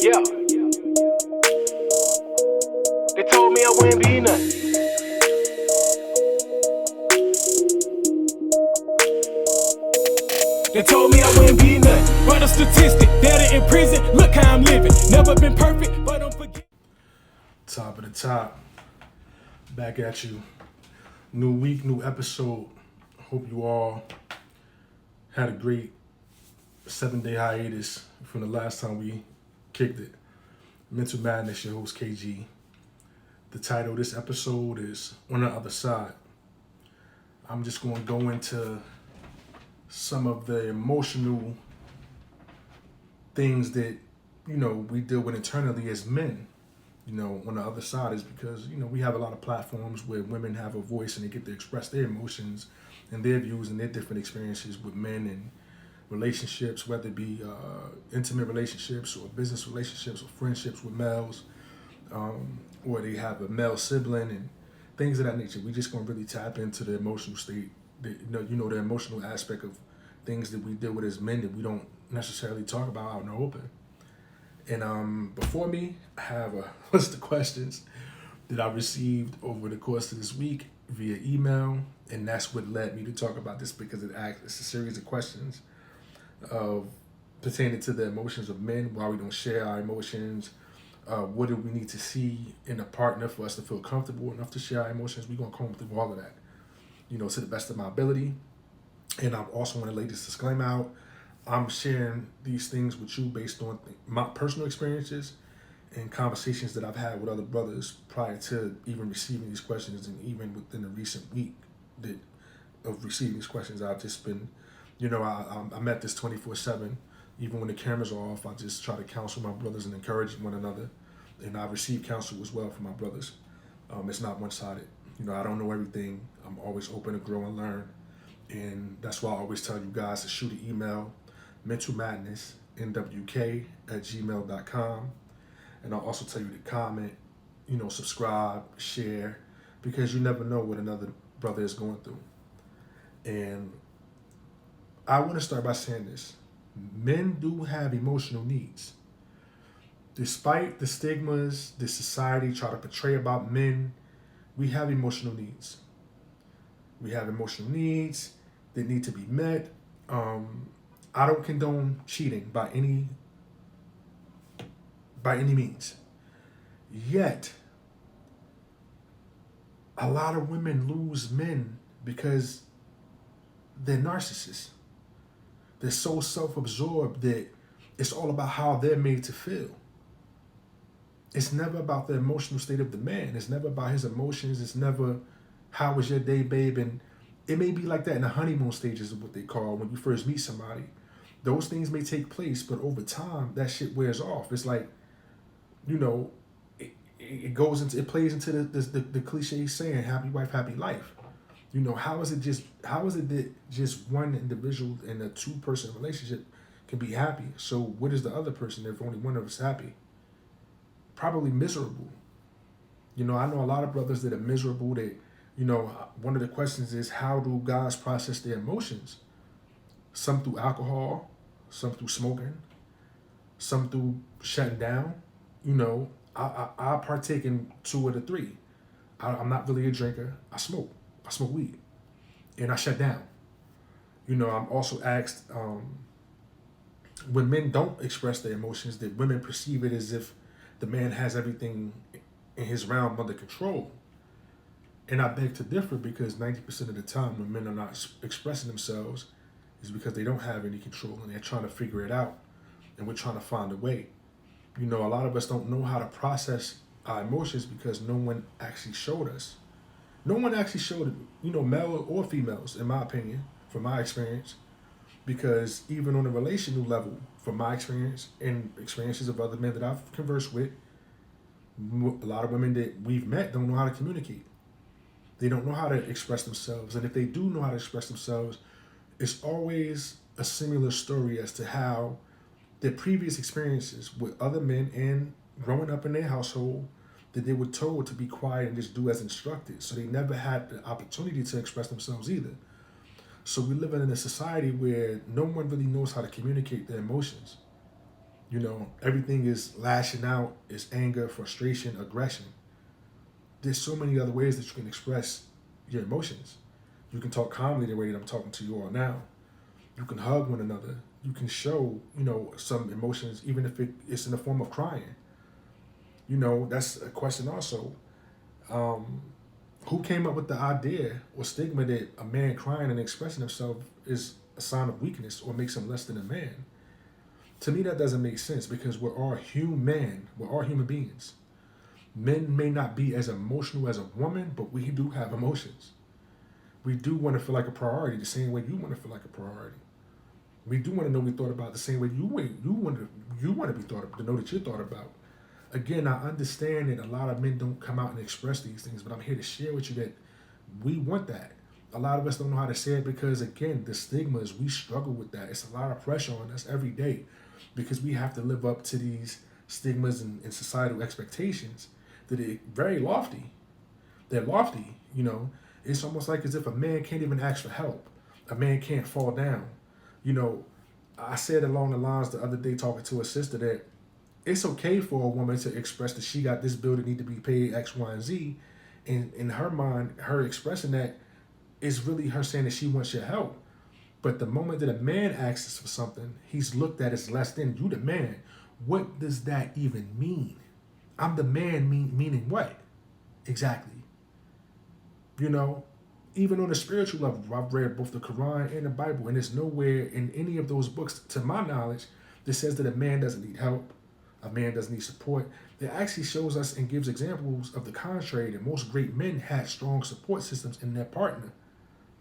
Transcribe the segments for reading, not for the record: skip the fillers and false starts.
Yeah. They told me I wouldn't be nothing. They told me I wouldn't be nothing. But a statistic, dead in prison. Look how I'm living. Never been perfect, but don't forget. Top of the top. Back at you. New week, new episode. Hope you all had a great 7-day hiatus from the last time we kicked it. Mental Madness, your host KG. The title of this episode is On the Other Side. I'm just going to go into some of the emotional things that, we deal with internally as men. On the other side is because, we have a lot of platforms where women have a voice and they get to express their emotions and their views and their different experiences with men and relationships, whether it be intimate relationships or business relationships or friendships with males, or they have a male sibling and things of that nature. We just gonna really tap into the emotional state, the emotional aspect of things that we deal with as men that we don't necessarily talk about out in the open. And before me, I have a list of questions that I received over the course of this week via email, and that's what led me to talk about this because it's a series of questions pertaining to the emotions of men, why we don't share our emotions, what do we need to see in a partner for us to feel comfortable enough to share our emotions. We're going to comb through all of that, to the best of my ability. And I also want to lay this disclaimer out. I'm sharing these things with you based on my personal experiences and conversations that I've had with other brothers prior to even receiving these questions, and even within the recent week of receiving these questions. I've just been, I'm at this 24/7. Even when the cameras are off, I just try to counsel my brothers and encourage one another. And I receive counsel as well from my brothers. It's not one-sided. I don't know everything. I'm always open to grow and learn. And that's why I always tell you guys to shoot an email, mentalmadnessnwk@gmail.com. And I'll also tell you to comment, subscribe, share, because you never know what another brother is going through. And I want to start by saying this. Men do have emotional needs. Despite the stigmas that society try to portray about men, we have emotional needs. We have emotional needs that need to be met. I don't condone cheating by any means. Yet, a lot of women lose men because they're narcissists. They're so self-absorbed that it's all about how they're made to feel. It's never about the emotional state of the man. It's never about his emotions. It's never, how was your day, babe? And it may be like that in the honeymoon stages of what they call when you first meet somebody. Those things may take place, but over time, that shit wears off. It's like, it plays into the cliche saying, happy wife, happy life. How is it that just one individual in a two-person relationship can be happy? So what is the other person if only one of us happy? Probably miserable. I know a lot of brothers that are miserable that, one of the questions is, how do guys process their emotions? Some through alcohol, some through smoking, some through shutting down. I partake in two of the three. I'm not really a drinker. I smoke weed, and I shut down. I'm also asked, when men don't express their emotions, that women perceive it as if the man has everything in his realm under control. And I beg to differ, because 90% of the time when men are not expressing themselves is because they don't have any control and they're trying to figure it out, and we're trying to find a way. A lot of us don't know how to process our emotions because no one actually showed us. No one actually showed it, male or females, in my opinion, from my experience. Because even on a relational level, from my experience and experiences of other men that I've conversed with, a lot of women that we've met don't know how to communicate. They don't know how to express themselves. And if they do know how to express themselves, it's always a similar story as to how their previous experiences with other men and growing up in their household, that they were told to be quiet and just do as instructed. So they never had the opportunity to express themselves either. So we live in a society where no one really knows how to communicate their emotions. You know, everything is lashing out, is anger, frustration, aggression. There's so many other ways that you can express your emotions. You can talk calmly the way that I'm talking to you all now. You can hug one another. You can show, you know, some emotions, even if it's in the form of crying. You know, that's a question also. Um, who came up with the idea or stigma that a man crying and expressing himself is a sign of weakness or makes him less than a man? To me, that doesn't make sense because we're all human. We're all human beings. Men may not be as emotional as a woman, but we do have emotions. We do want to feel like a priority the same way you want to feel like a priority. We do want to know we thought about the same way you want to be thought of, to know that you're thought about. Again, I understand that a lot of men don't come out and express these things, but I'm here to share with you that we want that. A lot of us don't know how to say it because, again, the stigmas, we struggle with that. It's a lot of pressure on us every day because we have to live up to these stigmas and societal expectations that are very lofty. They're lofty, you know. It's almost like as if a man can't even ask for help. A man can't fall down. You know, I said along the lines the other day talking to a sister that it's okay for a woman to express that she got this bill that need to be paid X, Y, and Z. And in her mind, her expressing that is really her saying that she wants your help. But the moment that a man asks for something, he's looked at as less than you, the man. What does that even mean? I'm the man, meaning what? Exactly. You know, even on a spiritual level, I've read both the Quran and the Bible, and there's nowhere in any of those books, to my knowledge, that says that a man doesn't need help, a man doesn't need support. It actually shows us and gives examples of the contrary, that most great men had strong support systems in their partner,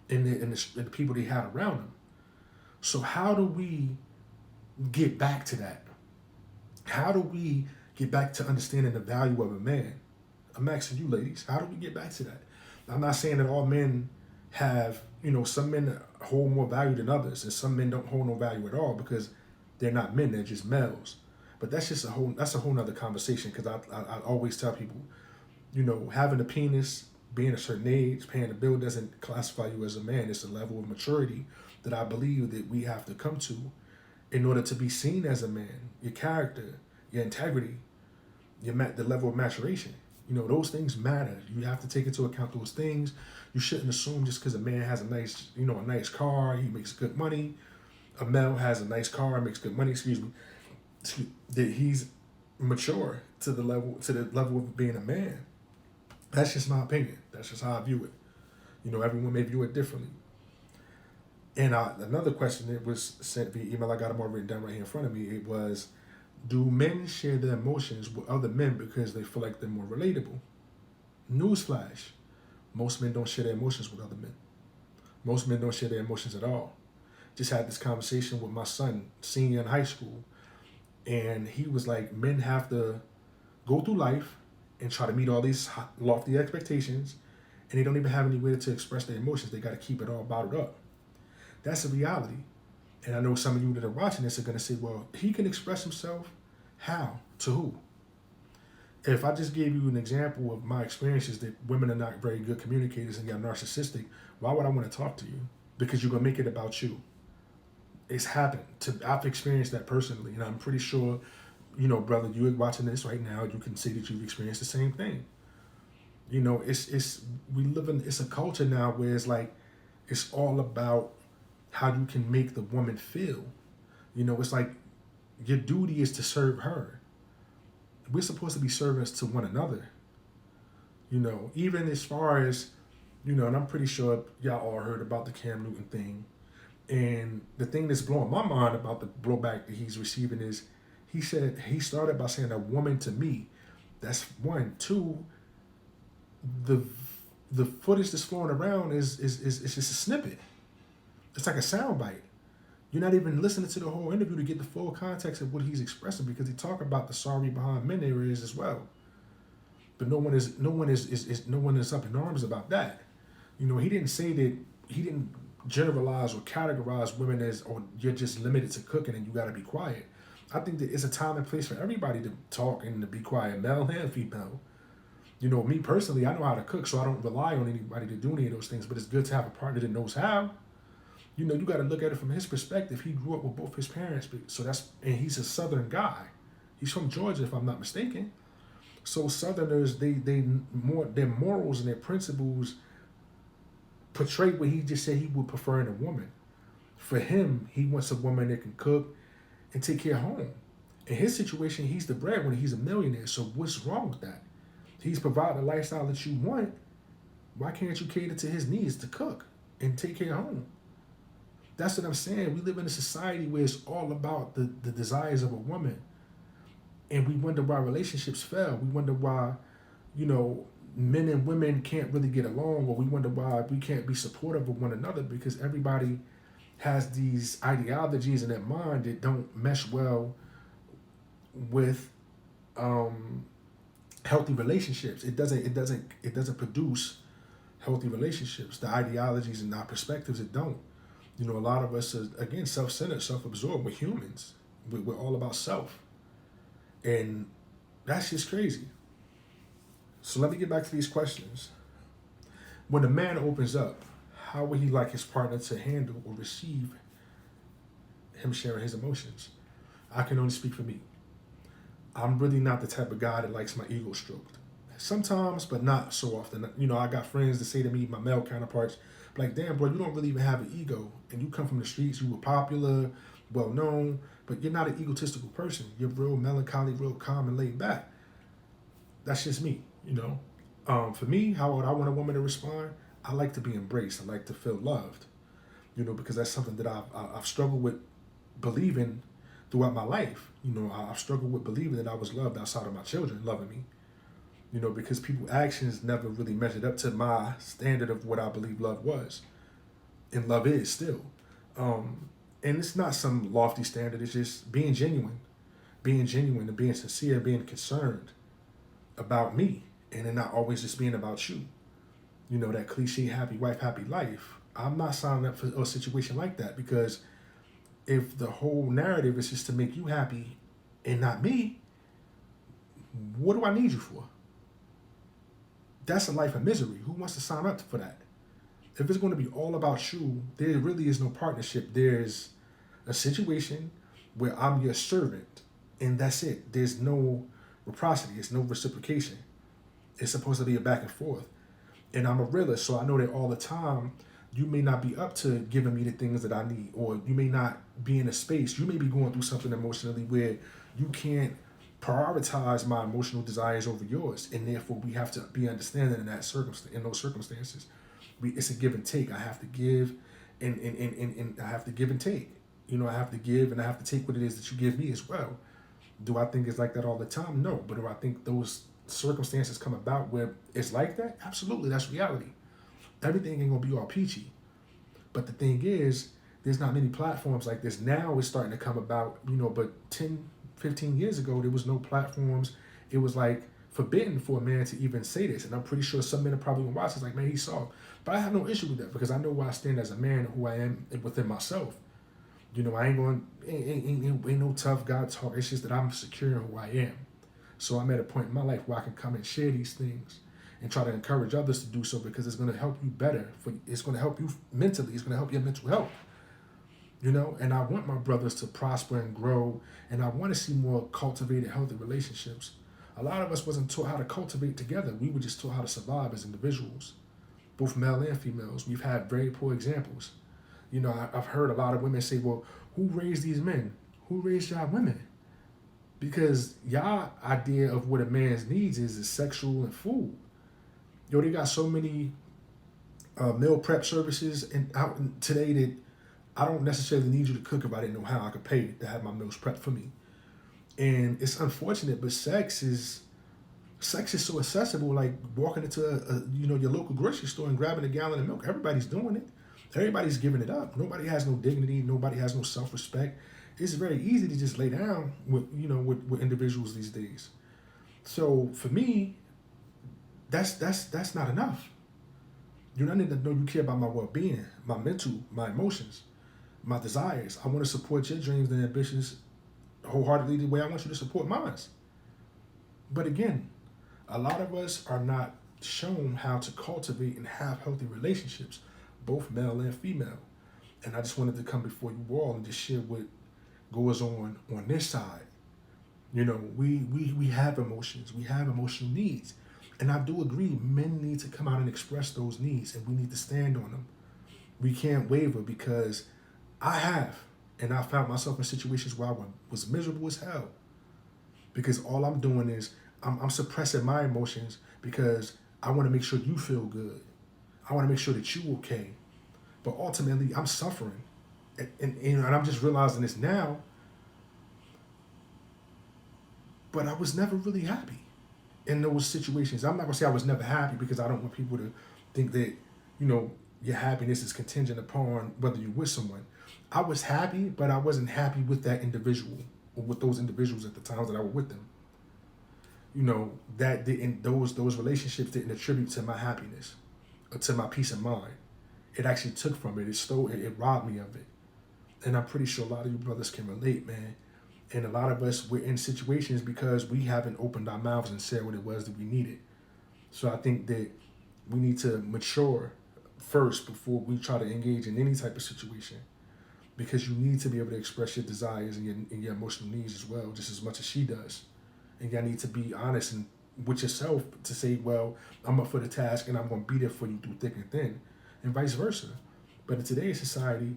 in the people they had around them. So how do we get back to that? How do we get back to understanding the value of a man? I'm asking you ladies, how do we get back to that? I'm not saying that all men have, you know, some men hold more value than others, and some men don't hold no value at all because they're not men, they're just males. But that's a whole nother conversation because I always tell people, you know, having a penis, being a certain age, paying a bill doesn't classify you as a man. It's a level of maturity that I believe that we have to come to in order to be seen as a man. Your character, your integrity, the level of maturation. You know, those things matter. You have to take into account those things. You shouldn't assume just because a man has a nice car, he makes good money. A male has a nice car, makes good money, that he's mature to the level of being a man. That's just my opinion. That's just how I view it. You know, everyone may view it differently. And another question that was sent via email, I got them all written down right here in front of me. It was, do men share their emotions with other men because they feel like they're more relatable? Newsflash, most men don't share their emotions with other men. Most men don't share their emotions at all. Just had this conversation with my son, senior in high school, and he was like, men have to go through life and try to meet all these lofty expectations, and they don't even have anywhere to express their emotions. They got to keep it all bottled up. That's a reality. And I know some of you that are watching this are going to say, well, he can express himself. How? To who? If I just gave you an example of my experiences that women are not very good communicators and you're narcissistic, why would I want to talk to you? Because you're going to make it about you. It's happened. I've experienced that personally, and I'm pretty sure, you know, brother, you're watching this right now, you can say that you've experienced the same thing. You know, it's a culture now where it's like, it's all about how you can make the woman feel. You know, it's like your duty is to serve her. We're supposed to be servants to one another. You know, even as far as, you know, and I'm pretty sure y'all all heard about the Cam Newton thing. And the thing that's blowing my mind about the blowback that he's receiving is, he said, he started by saying a woman to me. That's one. Two, the footage that's flowing around is just a snippet. It's like a soundbite. You're not even listening to the whole interview to get the full context of what he's expressing, because he talked about the sorry behind men there is as well. But no one is up in arms about that. You know, he didn't say that, he didn't generalize or categorize women as, or you're just limited to cooking and you got to be quiet. I think that it's a time and place for everybody to talk and to be quiet, male and female. You know, me personally, I know how to cook, so I don't rely on anybody to do any of those things, but it's good to have a partner that knows how. You know, you got to look at it from his perspective. He grew up with both his parents, and he's a Southern guy. He's from Georgia, if I'm not mistaken. So Southerners, their morals and their principles portray what he just said he would prefer in a woman. For him, he wants a woman that can cook and take care of home. In his situation, he's the breadwinner. He's a millionaire. So what's wrong with that? He's providing the lifestyle that you want. Why can't you cater to his needs to cook and take care of home? That's what I'm saying. We live in a society where it's all about the desires of a woman. And we wonder why relationships fail. We wonder why, men and women can't really get along, or we wonder why we can't be supportive of one another, because everybody has these ideologies in their mind that don't mesh well with healthy relationships. It doesn't produce healthy relationships. The ideologies and our perspectives, it don't. A lot of us are, again, self-centered, self-absorbed. We're humans. We're all about self. And that's just crazy. So let me get back to these questions. When a man opens up, how would he like his partner to handle or receive him sharing his emotions? I can only speak for me. I'm really not the type of guy that likes my ego stroked. Sometimes, but not so often. I got friends that say to me, my male counterparts, like, damn, bro, you don't really even have an ego. And you come from the streets, you were popular, well known, but you're not an egotistical person. You're real melancholy, real calm and laid back. That's just me, For me, how would I want a woman to respond? I like to be embraced. I like to feel loved, because that's something that I've struggled with believing throughout my life. I've struggled with believing that I was loved outside of my children loving me. Because people's actions never really measured up to my standard of what I believe love was. And love is still. And it's not some lofty standard. It's just being genuine and being sincere, being concerned about me. And then not always just being about you. That cliche, happy wife, happy life. I'm not signing up for a situation like that, because if the whole narrative is just to make you happy and not me, what do I need you for? That's a life of misery. Who wants to sign up for that? If it's going to be all about you, there really is no partnership. There's a situation where I'm your servant, and that's it. There's no reciprocity. It's no reciprocation. It's supposed to be a back and forth. And I'm a realist, so I know that all the time you may not be up to giving me the things that I need, or you may not be in a space. You may be going through something emotionally where you can't prioritize my emotional desires over yours, and therefore we have to be understanding in those circumstances. It's a give and take. I have to give, and I have to give and take. I have to give and I have to take what it is that you give me as well. Do I think it's like that all the time? No. But do I think those circumstances come about where it's like that? Absolutely, that's reality. Everything ain't gonna be all peachy. But the thing is, there's not many platforms like this. Now it's starting to come about, but 10, 15 years ago, there was no platforms. It was like forbidden for a man to even say this. And I'm pretty sure some men are probably gonna watch this like, man, he's soft. But I have no issue with that, because I know where I stand as a man, who I am within myself. I ain't no tough guy talk. It's just that I'm secure in who I am. So I'm at a point in my life where I can come and share these things and try to encourage others to do so, because it's going to help you better. It's going to help you mentally. It's going to help your mental health. And I want my brothers to prosper and grow, and I want to see more cultivated, healthy relationships. A lot of us wasn't taught how to cultivate together. We were just taught how to survive as individuals, both male and females. We've had very poor examples. I've heard a lot of women say, well, who raised these men? Who raised y'all women? Because y'all idea of what a man's needs is sexual and food. They got so many meal prep services out today that I don't necessarily need you to cook if I didn't know how I could pay to have my meals prepped for me. And it's unfortunate, but sex is so accessible. Like walking into your local grocery store and grabbing a gallon of milk. Everybody's doing it. Everybody's giving it up. Nobody has no dignity. Nobody has no self-respect. It's very easy to just lay down with individuals these days. So for me, that's not enough. I need to know you care about my well-being, my mental, my emotions, my desires. I want to support your dreams and ambitions wholeheartedly the way I want you to support mine. But again, a lot of us are not shown how to cultivate and have healthy relationships, both male and female. And I just wanted to come before you all and just share what goes on this side. You know, we have emotions. We have emotional needs. And I do agree, men need to come out and express those needs, and we need to stand on them. We can't waver, because I have, and I found myself in situations where I was miserable as hell. Because all I'm doing is I'm suppressing my emotions because I want to make sure you feel good. I want to make sure that you're okay. But ultimately, I'm suffering. And I'm just realizing this now. But I was never really happy in those situations. I'm not going to say I was never happy, because I don't want people to think that, you know, your happiness is contingent upon whether you're with someone. I was happy, but I wasn't happy with that individual or with those individuals at the times that I was with them. You know, that didn't, those relationships didn't attribute to my happiness or to my peace of mind. It actually took from it. It stole it. It robbed me of it. And I'm pretty sure a lot of you brothers can relate, man. And a lot of us, we're in situations because we haven't opened our mouths and said what it was that we needed. So I think that we need to mature first before we try to engage in any type of situation, because you need to be able to express your desires and your emotional needs as well, just as much as she does. And y'all need to be honest and with yourself to say, well, I'm up for the task and I'm going to be there for you through thick and thin, and vice versa. But in today's society,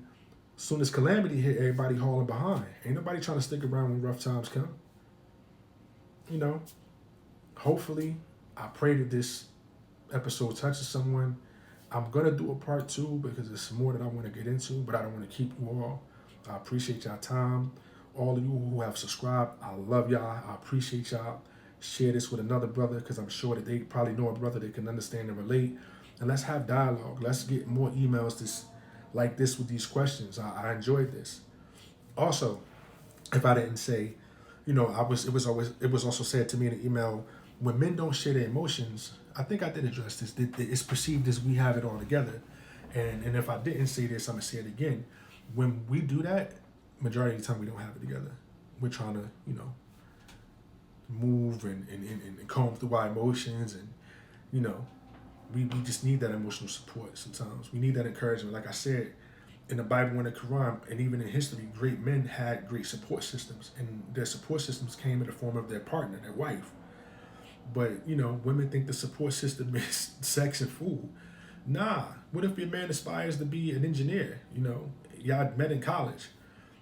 as soon as calamity hit, everybody hauling behind. Ain't nobody trying to stick around when rough times come. You know, hopefully, I pray that this episode touches someone. I'm going to do a part 2 because there's more that I want to get into, but I don't want to keep you all. I appreciate y'all time. All of you who have subscribed, I love y'all. I appreciate y'all. Share this with another brother, because I'm sure that they probably know a brother that can understand and relate. And let's have dialogue. Let's get more emails like this with these questions. I enjoyed this. Also, if I didn't say, you know, it was also said to me in the email, when men don't share their emotions, I think I did address this. It's perceived as we have it all together. And if I didn't say this, I'm going to say it again. When we do that, majority of the time we don't have it together. We're trying to, you know, move and comb through our emotions, and, you know, we just need that emotional support sometimes. We need that encouragement. Like I said, in the Bible and the Quran, and even in history, great men had great support systems, and their support systems came in the form of their partner, their wife. But, you know, women think the support system is sex and food. Nah. What if your man aspires to be an engineer? You know, y'all met in college.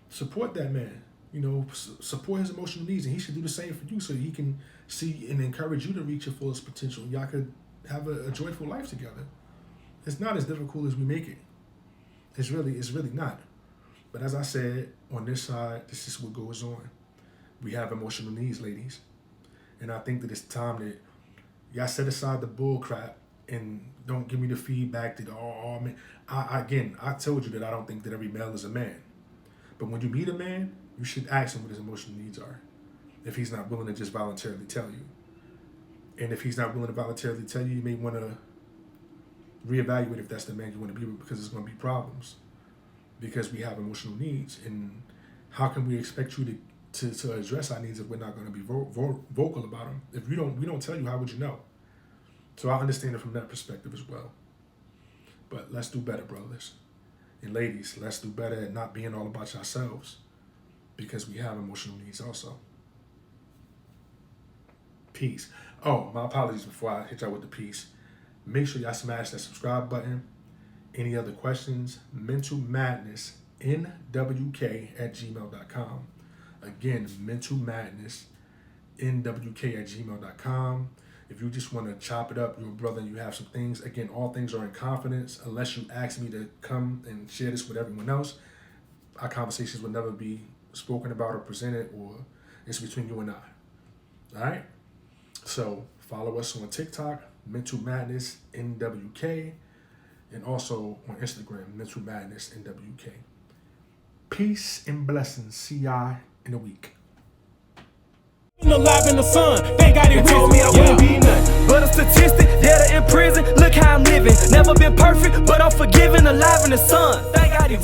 Support that man. You know, support his emotional needs, and he should do the same for you, so he can see and encourage you to reach your fullest potential. Y'all could have a joyful life together. It's not as difficult as we make it. It's really not. But as I said, on this side, this is what goes on. We have emotional needs, ladies. And I think that it's time that y'all set aside the bull crap and don't give me the feedback that, oh man. I told you that I don't think that every male is a man. But when you meet a man, you should ask him what his emotional needs are, if he's not willing to just voluntarily tell you. And if he's not willing to voluntarily tell you, you may want to reevaluate if that's the man you want to be with, because there's going to be problems, because we have emotional needs. And how can we expect you to address our needs if we're not going to be vocal about them? If we don't tell you, how would you know? So I understand it from that perspective as well. But let's do better, brothers. And ladies, let's do better at not being all about yourselves, because we have emotional needs also. Peace. Oh, my apologies before I hit y'all with the peace. Make sure y'all smash that subscribe button. Any other questions? mentalmadnessnwk@gmail.com. Again, mentalmadnessnwk@gmail.com. If you just want to chop it up, you're a brother and you have some things, again, all things are in confidence. Unless you ask me to come and share this with everyone else, our conversations will never be spoken about or presented, or it's between you and I. All right? So follow us on TikTok, Mental Madness NWK, and also on Instagram, Mental Madness NWK. Peace and blessings. See y'all in a week. Alive in the sun, they got it. They told me I wouldn't be nothing but a statistic, dead in prison. Look how I'm living. Never been perfect, but I'm forgiven. Alive in the sun, they got it.